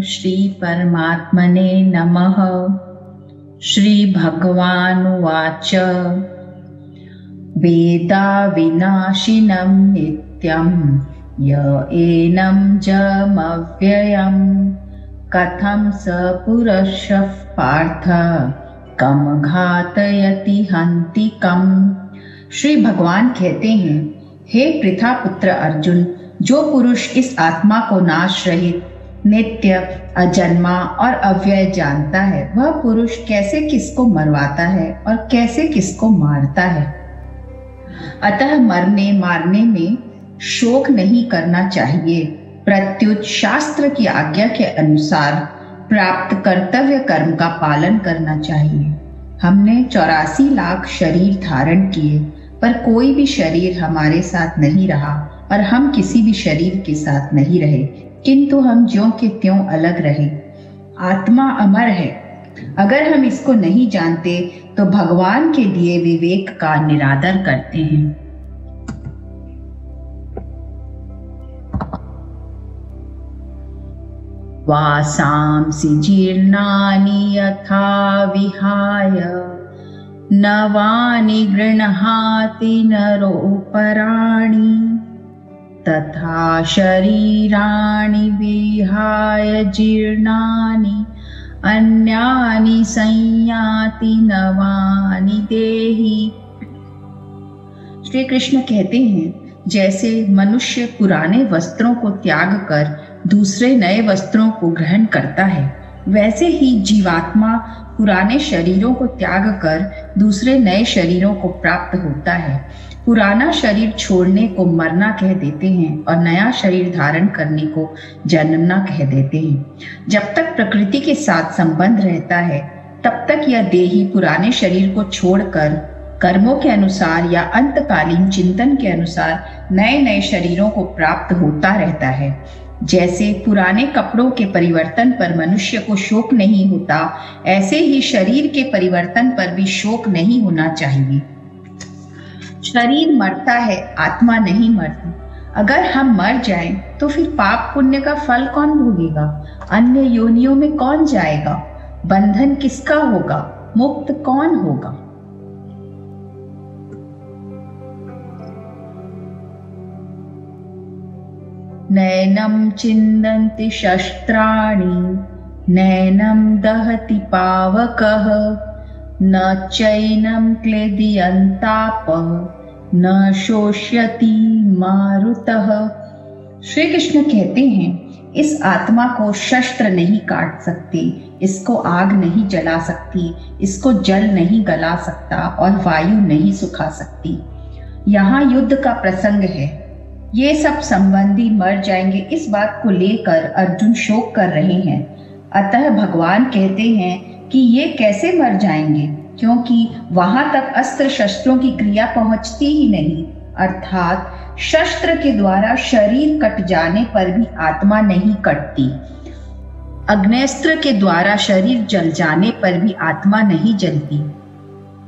श्री परमात्मने नमः। श्री भगवानुवाच वेदा विनाशिनं नित्यं य एनं जमव्ययं कथं स पुरुषः पार्थ कम घातयति हन्तिकम्। श्री भगवान कहते हैं, हे पृथा पुत्र अर्जुन, जो पुरुष इस आत्मा को नाश रहित, नित्य, अजन्मा और अव्यय जानता है, वह पुरुष कैसे किसको मरवाता है और कैसे किसको मारता है। अतः मरने मारने में शोक नहीं करना चाहिए, प्रत्युत शास्त्र की आज्ञा के अनुसार प्राप्त कर्तव्य कर्म का पालन करना चाहिए। हमने 84 लाख शरीर धारण किए, पर कोई भी शरीर हमारे साथ नहीं रहा और हम किसी भी शरीर के साथ नहीं रहे, किंतु हम ज्यों के त्यों अलग रहे। आत्मा अमर है। अगर हम इसको नहीं जानते तो भगवान के दिए विवेक का निरादर करते हैं। वासांसि जीर्णानि यथा विहाय नवानि गृह्णाति नरोपराणि तथा शरीराणि विहाय जीर्णानि अन्यानि संयाति नवानि देहि। श्री कृष्ण कहते हैं, जैसे मनुष्य पुराने वस्त्रों को त्याग कर दूसरे नए वस्त्रों को ग्रहण करता है, वैसे ही जीवात्मा पुराने शरीरों को त्याग कर दूसरे नए शरीरों को प्राप्त होता है। पुराना शरीर छोड़ने को मरना कह देते हैं और नया शरीर धारण करने को जन्मना कह देते हैं। जब तक प्रकृति के साथ संबंध रहता है, तब तक यह देही पुराने शरीर को छोड़कर कर्मों के अनुसार या अंतकालीन चिंतन के अनुसार नए नए शरीरों को प्राप्त होता रहता है। जैसे पुराने कपड़ों के परिवर्तन पर मनुष्य को शोक नहीं होता, ऐसे ही शरीर के परिवर्तन पर भी शोक नहीं होना चाहिए। शरीर मरता है, आत्मा नहीं मरती। अगर हम मर जाएं, तो फिर पाप पुण्य का फल कौन भोगेगा? अन्य योनियों में कौन जाएगा? बंधन किसका होगा? मुक्त कौन होगा? नैनं छिन्दन्ति शस्त्राणि नैनं दहति पावकः न चैनं क्लेदयन्तापः न शोष्यति मारुतः। श्री कृष्ण कहते हैं, इस आत्मा को शस्त्र नहीं काट सकते, इसको आग नहीं जला सकती, इसको जल नहीं गला सकता और वायु नहीं सुखा सकती। यहाँ युद्ध का प्रसंग है। ये सब संबंधी मर जाएंगे, इस बात को लेकर अर्जुन शोक कर रहे हैं। अतः भगवान कहते हैं कि ये कैसे मर जाएंगे, क्योंकि वहां तक अस्त्र शस्त्रों की क्रिया पहुंचती ही नहीं, अर्थात शस्त्र के द्वारा शरीर कट जाने पर भी आत्मा नहीं कटती। अग्नेस्त्र के द्वारा शरीर जल जाने पर भी आत्मा नहीं जलती।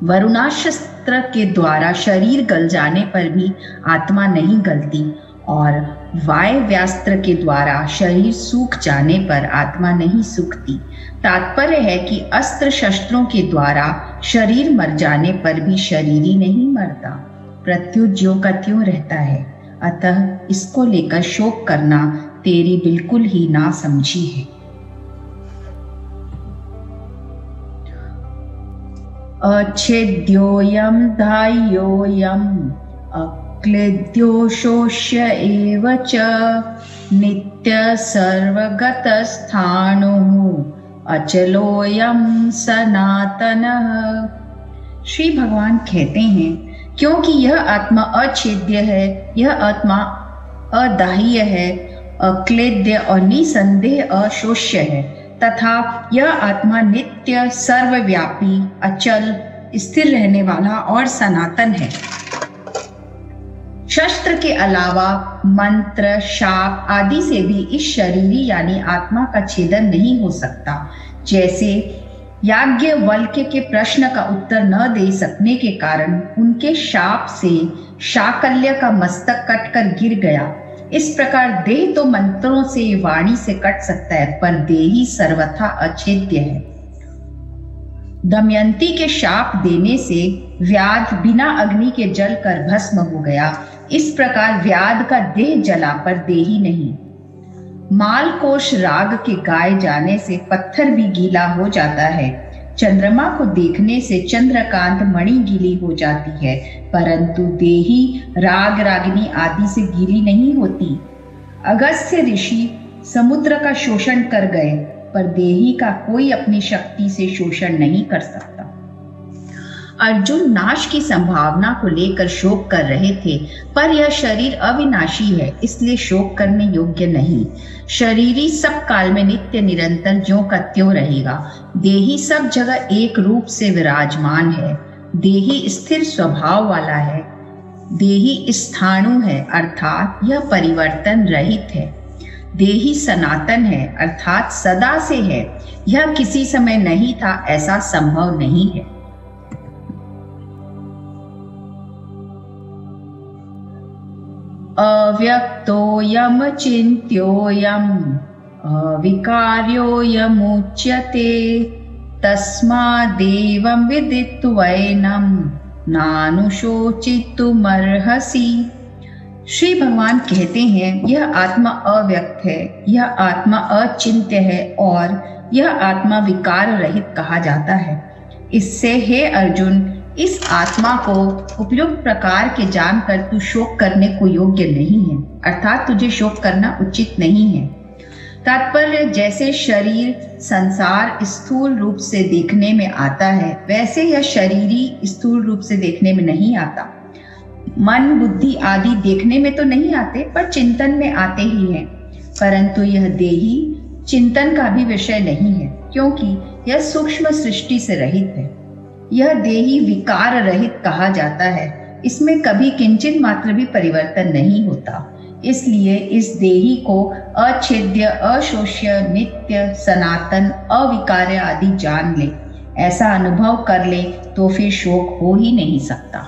वरुणास्त्र के द्वारा शरीर गल जाने पर भी आत्मा नहीं गलती और वायव्यास्त्र के द्वारा शरीर सूख जाने पर आत्मा नहीं सूखती। तात्पर्य है कि अस्त्र शस्त्रों के द्वारा शरीर मर जाने पर भी शरीर ही नहीं मरता, प्रत्युत ज्यों का त्यों रहता है। अतः इसको लेकर शोक करना तेरी बिल्कुल ही ना समझी है। अच्छेद्योऽयं धार्योऽयम् अक्लेद्यो शोष्य एव च नित्य सर्वगतस्थाणुः अचलोऽयं सनातनः। श्री भगवान कहते हैं, क्योंकि यह आत्मा अछेद्य है, यह आत्मा अदाह्य है, अक्लेद्य और निसंदेह अशोष्य है, तथा यह आत्मा नित्य, सर्वव्यापी, अचल, स्थिर रहने वाला और सनातन है। शस्त्र के अलावा मंत्र, शाप आदि से भी इस शरीरी यानी आत्मा का छेदन नहीं हो सकता। जैसे याज्ञवल्क्य के प्रश्न का उत्तर न दे सकने के कारण उनके शाप से शाकल्य का मस्तक कटकर गिर गया, इस प्रकार देह तो मंत्रों से, वाणी से कट सकता है, पर देही सर्वथा अछेद्य है। दमयंती के शाप देने से व्याध बिना अग्नि के जल कर भस्म हो गया। इस प्रकार व्याध का देह जला पर देही नहीं। मालकोश राग के गाए जाने से पत्थर भी गीला हो जाता है। चंद्रमा को देखने से चंद्रकांत मणि गीली हो जाती है, परंतु देही राग रागिनी आदि से गीली नहीं होती। अगस्त्य ऋषि समुद्र का शोषण कर गए, पर देही का कोई अपनी शक्ति से शोषण नहीं कर सकता। अर्जुन नाश की संभावना को लेकर शोक कर रहे थे, पर यह शरीर अविनाशी है, इसलिए शोक करने योग्य नहीं। शरीरी सब काल में नित्य निरंतर ज्यों का त्यों रहेगा। देही सब जगह एक रूप से विराजमान है। देही स्थिर स्वभाव वाला है। देही स्थाणु है, अर्थात यह परिवर्तन रहित है। देही सनातन है, अर्थात सदा से है। यह किसी समय नहीं था, ऐसा संभव नहीं है। अव्यक्तोऽयम् चिन्त्योऽयम् अविकार्योऽयमुच्यते तस्मादेवं विदित्वैनं नानुशोचितुमर्हसि। श्री भगवान कहते हैं, यह आत्मा अव्यक्त है, यह आत्मा अचिंत्य है और यह आत्मा विकार रहित कहा जाता है। इससे हे अर्जुन, इस आत्मा को उपयुक्त प्रकार के जानकर तू शोक करने को योग्य नहीं है, अर्थात तुझे शोक करना उचित नहीं है। तात्पर्य, जैसे शरीर संसार स्थूल रूप से देखने में आता है, वैसे यह शरीरी स्थूल रूप से देखने में नहीं आता। मन बुद्धि आदि देखने में तो नहीं आते, पर चिंतन में आते ही हैं। परंतु यह देही चिंतन का भी विषय नहीं है, क्योंकि यह सूक्ष्म सृष्टि से रहित है। यह देही विकार रहित कहा जाता है, इसमें कभी किंचित मात्र भी परिवर्तन नहीं होता। इसलिए इस देही को अछेद्य, अशोष्य, नित्य, सनातन, अविकार्य आदि जान ले। ऐसा अनुभव कर ले तो फिर शोक हो ही नहीं सकता।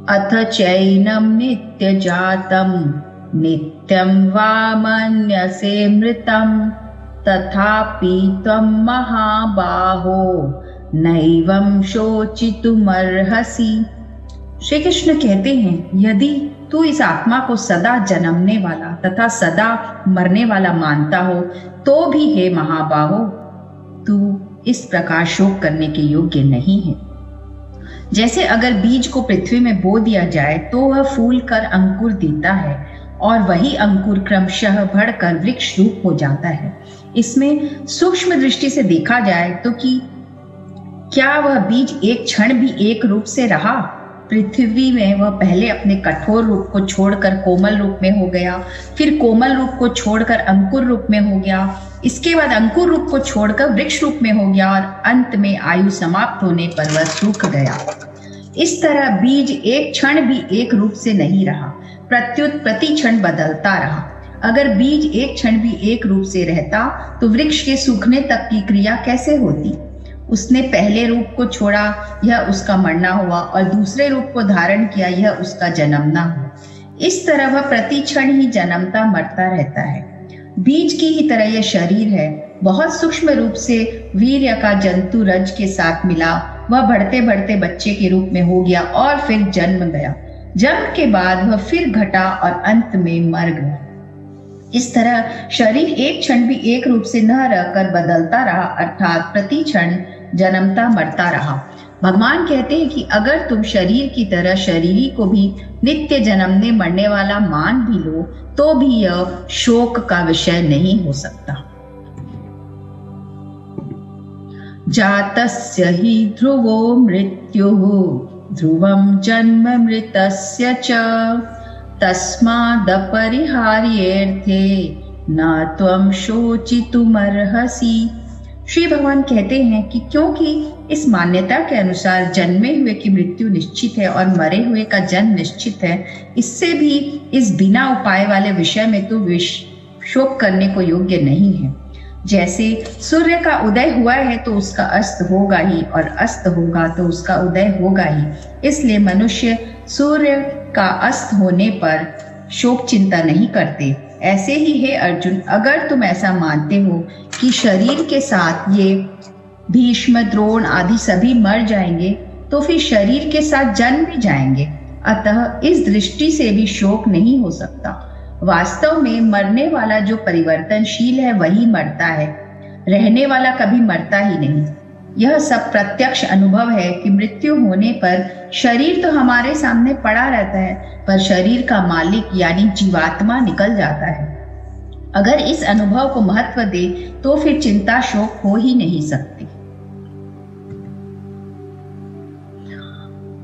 अथ चैनं नित्य जातं नित्यं वा मन्यसे मृतं तथापि त्वं महाबाहो नैवं शोचितुमर्हसि। श्री कृष्ण कहते हैं, यदि तू इस आत्मा को सदा जन्मने वाला तथा सदा मरने वाला मानता हो, तो भी हे महाबाहो, तू इस प्रकार शोक करने के योग्य नहीं है। जैसे अगर बीज को पृथ्वी में बो दिया जाए तो वह फूल कर अंकुर देता है और वही अंकुर क्रमशः बढ़कर वृक्ष रूप हो जाता है। इसमें सूक्ष्म दृष्टि से देखा जाए तो कि क्या वह बीज एक क्षण भी एक रूप से रहा? पृथ्वी में वह पहले अपने कठोर रूप को छोड़कर कोमल रूप में हो गया, फिर कोमल रूप को छोड़कर अंकुर रूप में हो गया, इसके बाद अंकुर रूप को छोड़कर वृक्ष रूप में हो गया और अंत में आयु समाप्त होने पर वह सूख गया। इस तरह बीज एक क्षण भी एक रूप से नहीं रहा, प्रत्युत प्रति क्षण बदलता रहा। अगर बीज एक क्षण भी एक रूप से रहता तो वृक्ष के सूखने तक की क्रिया कैसे होती? उसने पहले रूप को छोड़ा, यह उसका मरना हुआ, और दूसरे रूप को धारण किया, यह उसका जन्मना हुआ। इस तरह वह प्रति क्षण ही जन्मता मरता रहता है। बीज की ही तरह यह शरीर है, बहुत सूक्ष्म रूप से वीर्य का जंतु रज के साथ मिला, वह बढ़ते बढ़ते बच्चे के रूप में हो गया और फिर जन्म गया। जन्म के बाद वह फिर घटा और अंत में मर गया। इस तरह शरीर एक क्षण भी एक रूप से न रहकर बदलता रहा, अर्थात प्रति क्षण जन्मता मरता रहा। भगवान कहते हैं कि अगर तुम शरीर की तरह शरीरी को भी नित्य जन्मने मरने वाला मान भी लो तो भी यह शोक का विषय नहीं हो सकता। जातस्य हि ध्रुवो मृत्युः ध्रुवं जन्म मृतस्य च तस्मादपरिहार्येऽर्थे न त्वं शोचितुमर्हसि। श्री भगवान कहते हैं कि क्योंकि इस मान्यता के अनुसार जन्मे हुए की मृत्यु निश्चित है और मरे हुए का जन्म निश्चित है, इससे भी इस बिना उपाय वाले विषय में तो शोक करने को योग्य नहीं है। जैसे सूर्य का उदय हुआ है तो उसका अस्त होगा ही, और अस्त होगा तो उसका उदय होगा ही। इसलिए मनुष्य सूर्य का अस्त होने पर शोक चिंता नहीं करते, ऐसे ही हे अर्जुन, अगर तुम ऐसा मानते हो कि शरीर के साथ ये भीष्म, द्रोण आदि सभी मर जाएंगे, तो फिर शरीर के साथ जन्म भी जाएंगे। अतः इस दृष्टि से भी शोक नहीं हो सकता। वास्तव में मरने वाला जो परिवर्तनशील है वही मरता है, रहने वाला कभी मरता ही नहीं। यह सब प्रत्यक्ष अनुभव है कि मृत्यु होने पर शरीर तो हमारे सामने पड़ा रहता है, पर शरीर का मालिक यानी जीवात्मा निकल जाता है। अगर इस अनुभव को महत्व दे तो फिर चिंता शोक हो ही नहीं सकती।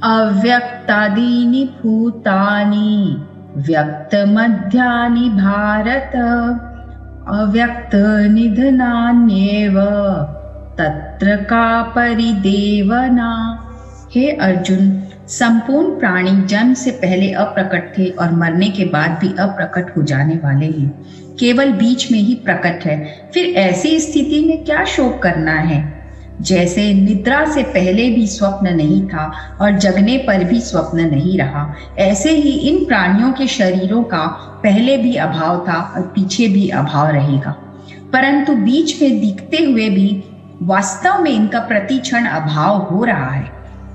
अव्यक्तादीनि भूतानि व्यक्त मध्यानि भारत अव्यक्त निधनान्येव तत्र का परिदेवना। हे अर्जुन, संपूर्ण प्राणी जन्म से पहले अप्रकट थे और मरने के बाद भी अप्रकट हो जाने वाले हैं, केवल बीच में ही प्रकट है। फिर ऐसी स्थिति में क्या शोक करना है? जैसे निद्रा से पहले भी स्वप्न नहीं था और जगने पर भी स्वप्न नहीं रहा, ऐसे ही इन प्राणियों के शरीरों का पहले भी अभाव था और पीछे भी अभाव रहेगा, परंतु बीच में दिखते हुए भी वास्तव में इनका प्रति क्षण अभाव हो रहा है।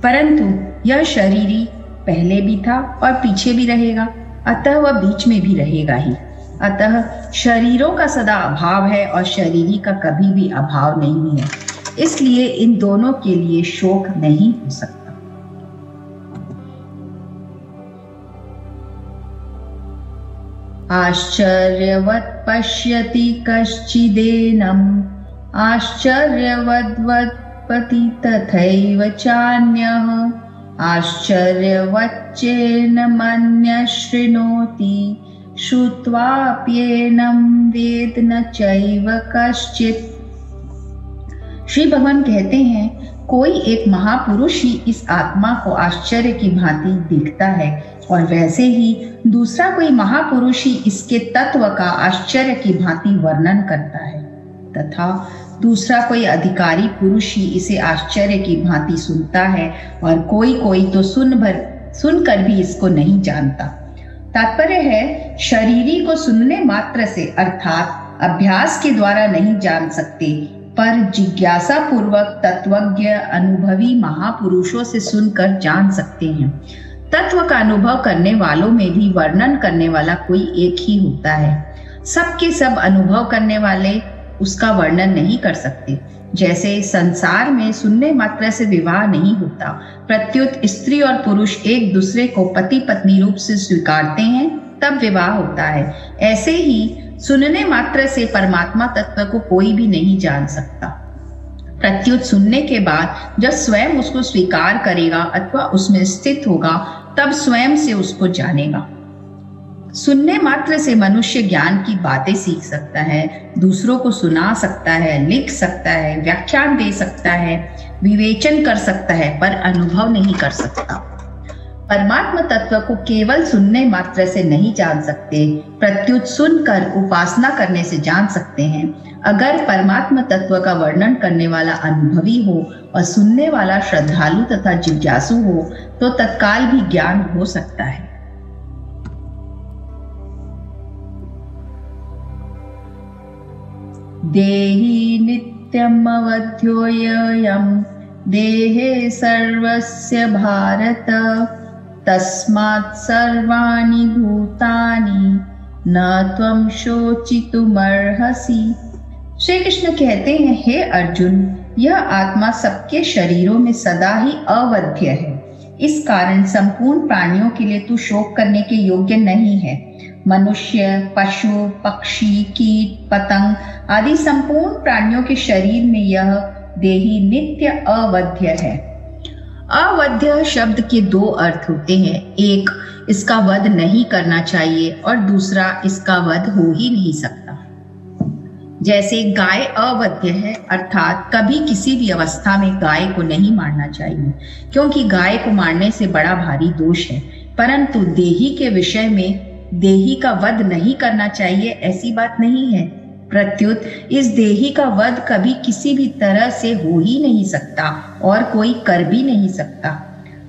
परंतु यह शरीरी पहले भी था और पीछे भी रहेगा, अतः वह बीच में भी रहेगा ही। अतः शरीरों का सदा अभाव है और शरीरी का कभी भी अभाव नहीं है, इसलिए इन दोनों के लिए शोक नहीं हो सकता। आश्चर्यवत् पश्यति कश्चिदेनम् आश्चर्यवद्वत्पति तथैव चान्यः आश्चर्यवच्चेनमन्यः शृणोति श्रुत्वाप्येनं वेद न चैव कश्चित्। श्री भगवान कहते हैं, कोई एक महापुरुष ही इस आत्मा को आश्चर्य की भांति देखता है और वैसे ही दूसरा कोई महापुरुष ही इसके तत्व का आश्चर्य की भांति वर्णन करता है, तथा दूसरा कोई अधिकारी पुरुष ही इसे आश्चर्य की भांति सुनता है और कोई कोई तो सुनकर भी इसको नहीं जानता। तात्पर्य है, शरीरी को सुनने मात्र से अर्थात अभ्यास के द्वारा नहीं जान सकते, पर जिज्ञासा पूर्वक तत्वज्ञ अनुभवी महापुरुषों से सुनकर जान सकते हैं। तत्व का अनुभव करने वालों में भी वर्णन करने वाला कोई एक ही होता है। सबके सब अनुभव करने वाले उसका वर्णन नहीं कर सकते। जैसे संसार में सुनने मात्र से विवाह नहीं होता, प्रत्युत स्त्री और पुरुष एक दूसरे को पति पत्नी रूप से स्वीकारते हैं तब विवाह होता है, ऐसे ही सुनने मात्र से परमात्मा तत्व को कोई भी नहीं जान सकता। प्रत्युत सुनने के बाद जब स्वयं उसको स्वीकार करेगा अथवा उसमें स्थित होगा तब स्वयं से उसको जानेगा। सुनने मात्र से मनुष्य ज्ञान की बातें सीख सकता है, दूसरों को सुना सकता है, लिख सकता है, व्याख्यान दे सकता है, विवेचन कर सकता है, पर अनुभव नहीं कर सकता। परमात्मा तत्व को केवल सुनने मात्र से नहीं जान सकते, प्रत्युत सुनकर उपासना करने से जान सकते हैं। अगर परमात्मा तत्व का वर्णन करने वाला अनुभवी हो और सुनने वाला श्रद्धालु तथा जिज्ञासु हो तो तत्काल भी ज्ञान हो सकता है। देहि नित्यम् अवध्योऽयं देहे सर्वस्य भारत तस्मात् सर्वाणि भूतानि न त्वं शोचितुमर्हसि। श्री कृष्ण कहते हैं, हे अर्जुन, यह आत्मा सबके शरीरों में सदा ही अवध्य है, इस कारण संपूर्ण प्राणियों के लिए तू शोक करने के योग्य नहीं है। मनुष्य, पशु, पक्षी, कीट, पतंग आदि संपूर्ण प्राणियों के शरीर में यह देही नित्य अवध्य है। अवध्य शब्द के दो अर्थ होते हैं, एक इसका वध नहीं करना चाहिए और दूसरा इसका वध हो ही नहीं सकता। जैसे गाय अवध्य है, अर्थात कभी किसी भी अवस्था में गाय को नहीं मारना चाहिए, क्योंकि गाय को मारने से बड़ा भारी दोष है। परंतु देही के विषय में देही का वध नहीं करना चाहिए ऐसी बात नहीं है। प्रत्युत इस देही का वध कभी किसी भी तरह से हो ही नहीं सकता और कोई कर भी नहीं सकता।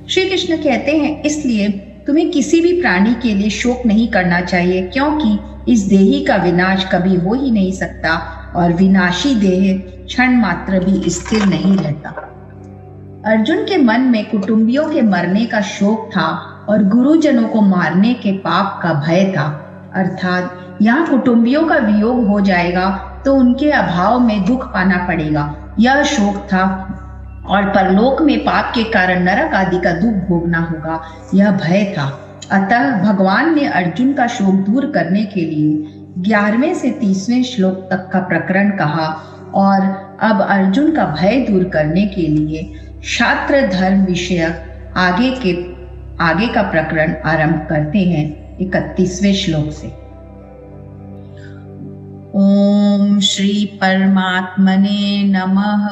श्री कृष्ण कहते हैं, इसलिए तुम्हें किसी भी प्राणी के लिए शोक नहीं करना चाहिए, क्योंकि इस देही का विनाश कभी हो ही नहीं सकता और विनाशी देह क्षण मात्र भी स्थिर नहीं रहता। अर्जुन के मन में कुटुंबियों के मरने का शोक था और गुरुजनों को मारने के पाप का भय था। अर्थात यहाँ कुटुंबियों का वियोग हो जाएगा तो उनके अभाव में दुख पाना पड़ेगा, यह शोक था। और परलोक में पाप के कारण नरक आदि का दुख भोगना होगा, यह भय था। अतः भगवान ने अर्जुन का शोक दूर करने के लिए 11वें से 30वें श्लोक तक का प्रकरण कहा और अब अर्जुन का भय दूर करने के लिए क्षात्र धर्म विषयक आगे का प्रकरण आरंभ करते हैं 31वें श्लोक से। ओम श्री परमात्मने नमः।